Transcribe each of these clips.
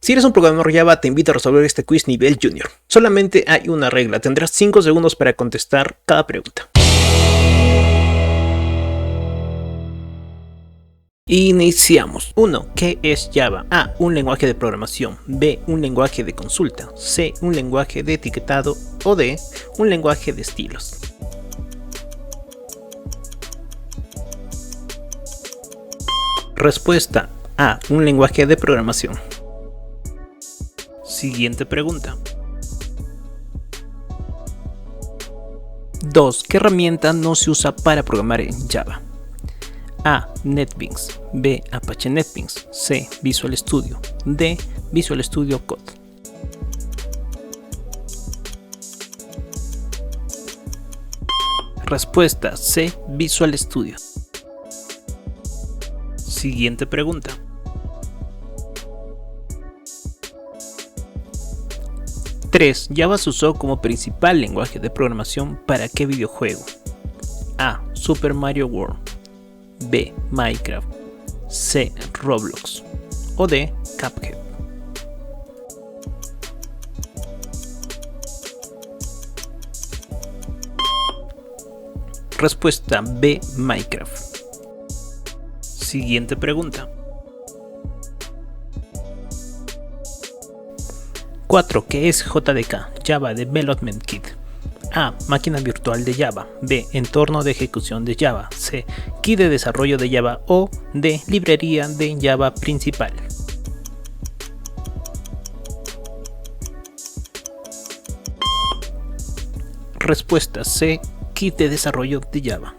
Si eres un programador Java, te invito a resolver este quiz nivel junior. Solamente hay una regla, tendrás 5 segundos para contestar cada pregunta. Iniciamos. 1. ¿Qué es Java? A. Un lenguaje de programación. B. Un lenguaje de consulta. C. Un lenguaje de etiquetado. O D. Un lenguaje de estilos. Respuesta A. Un lenguaje de programación. Siguiente pregunta. 2. ¿Qué herramienta no se usa para programar en Java? A. NetBeans. B. Apache NetBeans. C. Visual Studio. D. Visual Studio Code. Respuesta C. Visual Studio. Siguiente pregunta. 3. Java se usó como principal lenguaje de programación para qué videojuego? A. Super Mario World. B. Minecraft. C. Roblox. O D. Cuphead. Respuesta B. Minecraft. Siguiente pregunta. 4. ¿Qué es JDK? Java Development Kit. A. Máquina virtual de Java. B. Entorno de ejecución de Java. C. Kit de desarrollo de Java. O D. Librería de Java principal. Respuesta C. Kit de desarrollo de Java.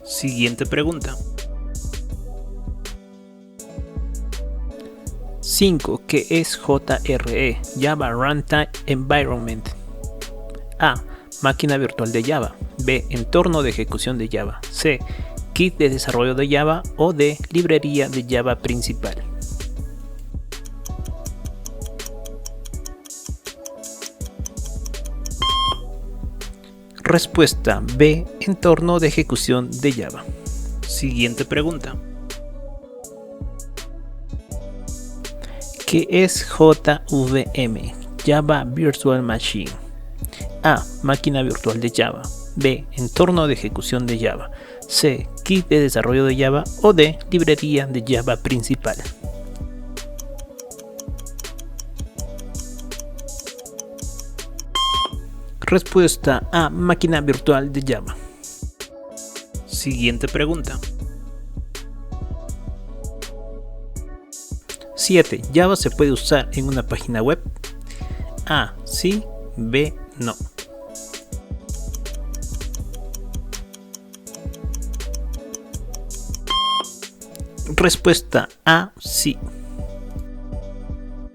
Siguiente pregunta. 5. ¿Qué es JRE? Java Runtime Environment. A. Máquina virtual de Java. B. Entorno de ejecución de Java. C. Kit de desarrollo de Java. O D. Librería de Java principal. Respuesta B. Entorno de ejecución de Java. Siguiente pregunta. ¿Qué es JVM? Java Virtual Machine. A. Máquina virtual de Java. B. Entorno de ejecución de Java. C. Kit de desarrollo de Java. O D. Librería de Java principal. Respuesta A. Máquina virtual de Java. Siguiente pregunta. 7. ¿Java se puede usar en una página web? A. Sí. B. No. Respuesta A. Sí.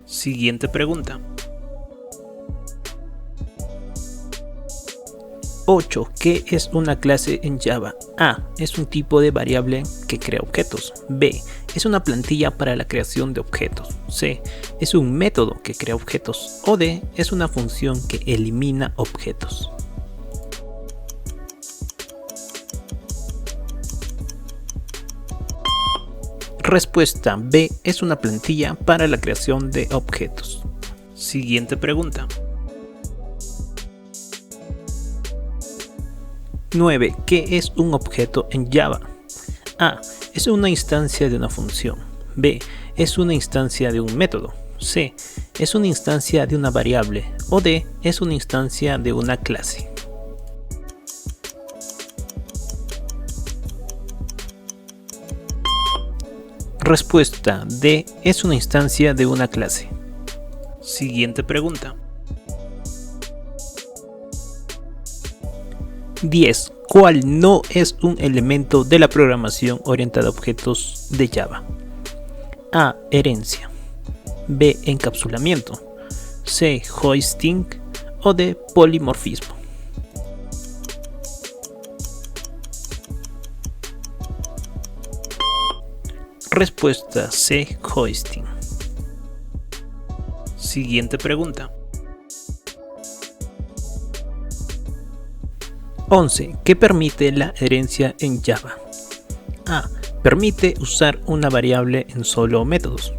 Siguiente pregunta. 8. ¿Qué es una clase en Java? A. Es un tipo de variable que crea objetos. B. Es una plantilla para la creación de objetos. C. Es un método que crea objetos. O D. Es una función que elimina objetos. Respuesta B. Es una plantilla para la creación de objetos. Siguiente pregunta. 9. ¿Qué es un objeto en Java? A. Es una instancia de una función. B. Es una instancia de un método. C. Es una instancia de una variable. O D. Es una instancia de una clase. Respuesta D. Es una instancia de una clase. Siguiente pregunta. 10. ¿Cuál no es un elemento de la programación orientada a objetos de Java? A. Herencia. B. Encapsulamiento. C. Hoisting. O D. Polimorfismo. Respuesta C. Hoisting. Siguiente pregunta. 11. ¿Qué permite la herencia en Java? A. Permite usar una variable en solo métodos.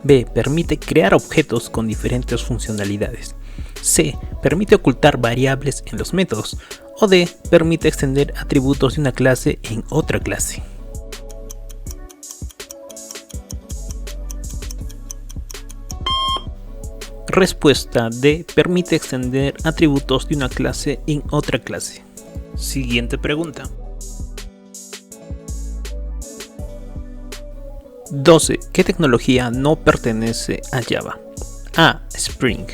B. Permite crear objetos con diferentes funcionalidades. C. Permite ocultar variables en los métodos. O D. Permite extender atributos de una clase en otra clase. Respuesta D. Permite extender atributos de una clase en otra clase. Siguiente pregunta. 12. ¿Qué tecnología no pertenece a Java? A. Spring.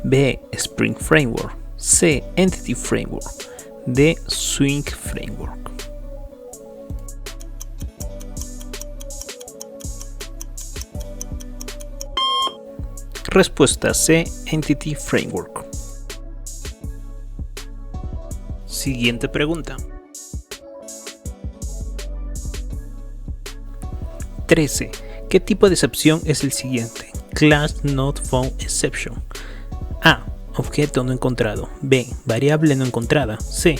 B. Spring Framework. C. Entity Framework. D. Swing Framework. Respuesta C. Entity Framework. Siguiente pregunta. 13. ¿Qué tipo de excepción es el siguiente? Class Not Found Exception. A. Objeto no encontrado. B. Variable no encontrada. C.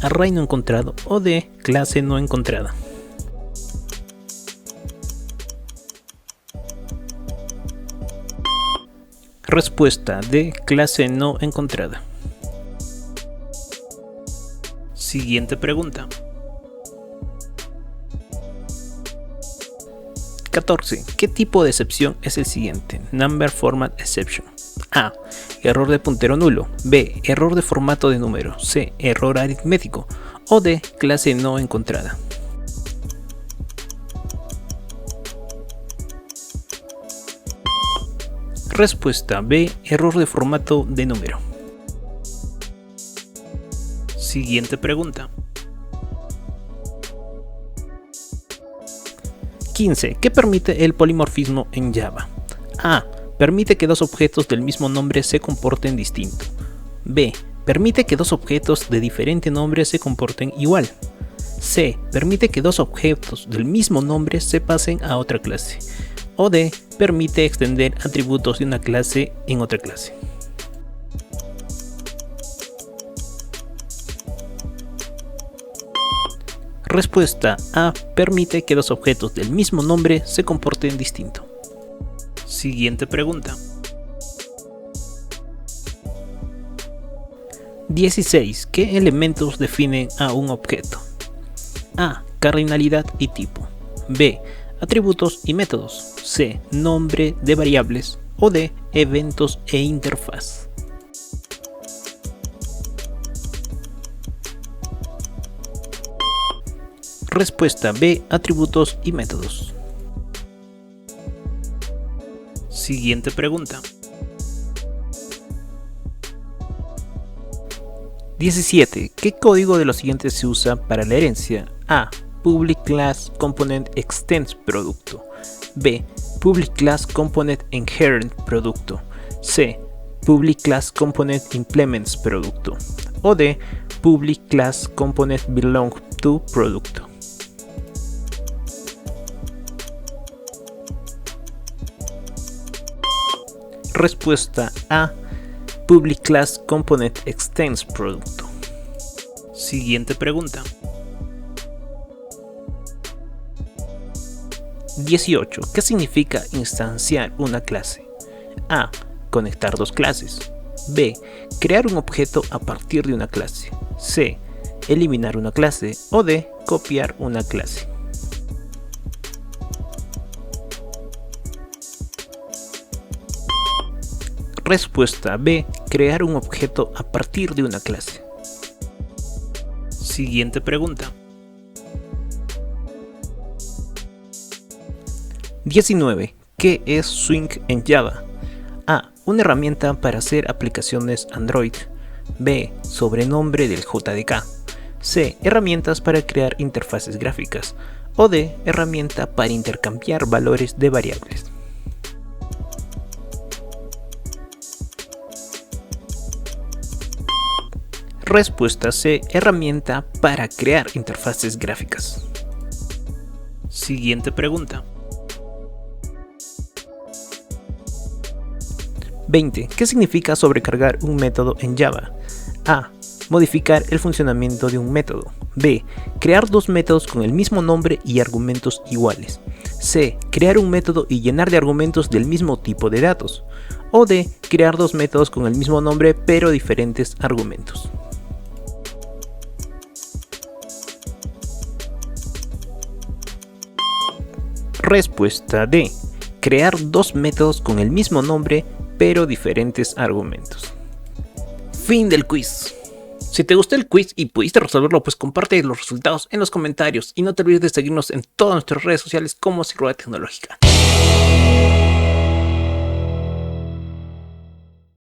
Array no encontrado. O D. Clase no encontrada. Respuesta D. Clase no encontrada. Siguiente pregunta. 14. ¿Qué tipo de excepción es el siguiente? Number Format Exception. A. Error de puntero nulo. B. Error de formato de número. C. Error aritmético. O D. Clase no encontrada. Respuesta B. Error de formato de número. Siguiente pregunta. 15. ¿Qué permite el polimorfismo en Java? A. Permite que dos objetos del mismo nombre se comporten distinto. B. Permite que dos objetos de diferente nombre se comporten igual. C. Permite que dos objetos del mismo nombre se pasen a otra clase. O D. Permite extender atributos de una clase en otra clase. Respuesta A. Permite que dos objetos del mismo nombre se comporten distinto. Siguiente pregunta. 16. ¿Qué elementos definen a un objeto? A. Cardinalidad y tipo. B. Atributos y métodos. C. Nombre de variables. O D. Eventos e interfaz. Respuesta B. Atributos y métodos. Siguiente pregunta. 17. ¿Qué código de los siguientes se usa para la herencia? A. Public Class Component Extends Producto. B. Public Class Component Inherit Producto. C. Public Class Component Implements Producto. O D. Public Class Component Belong to Producto. Respuesta A. Public Class Component Extends Producto. Siguiente pregunta. 18. ¿Qué significa instanciar una clase? A. Conectar dos clases. B. Crear un objeto a partir de una clase. C. Eliminar una clase. O D. Copiar una clase. Respuesta B. Crear un objeto a partir de una clase. Siguiente pregunta. 19. ¿Qué es Swing en Java? A. Una herramienta para hacer aplicaciones Android. B. Sobrenombre del JDK. C. Herramientas para crear interfaces gráficas. O D. Herramienta para intercambiar valores de variables. Respuesta C. Herramienta para crear interfaces gráficas. Siguiente pregunta. 20. ¿Qué significa sobrecargar un método en Java? A. Modificar el funcionamiento de un método. B. Crear dos métodos con el mismo nombre y argumentos iguales. C. Crear un método y llenar de argumentos del mismo tipo de datos. O D. Crear dos métodos con el mismo nombre pero diferentes argumentos. Respuesta D. Crear dos métodos con el mismo nombre pero diferentes argumentos. Fin del quiz. Si te gustó el quiz y pudiste resolverlo, pues comparte los resultados en los comentarios y no te olvides de seguirnos en todas nuestras redes sociales como Cirugía Tecnológica.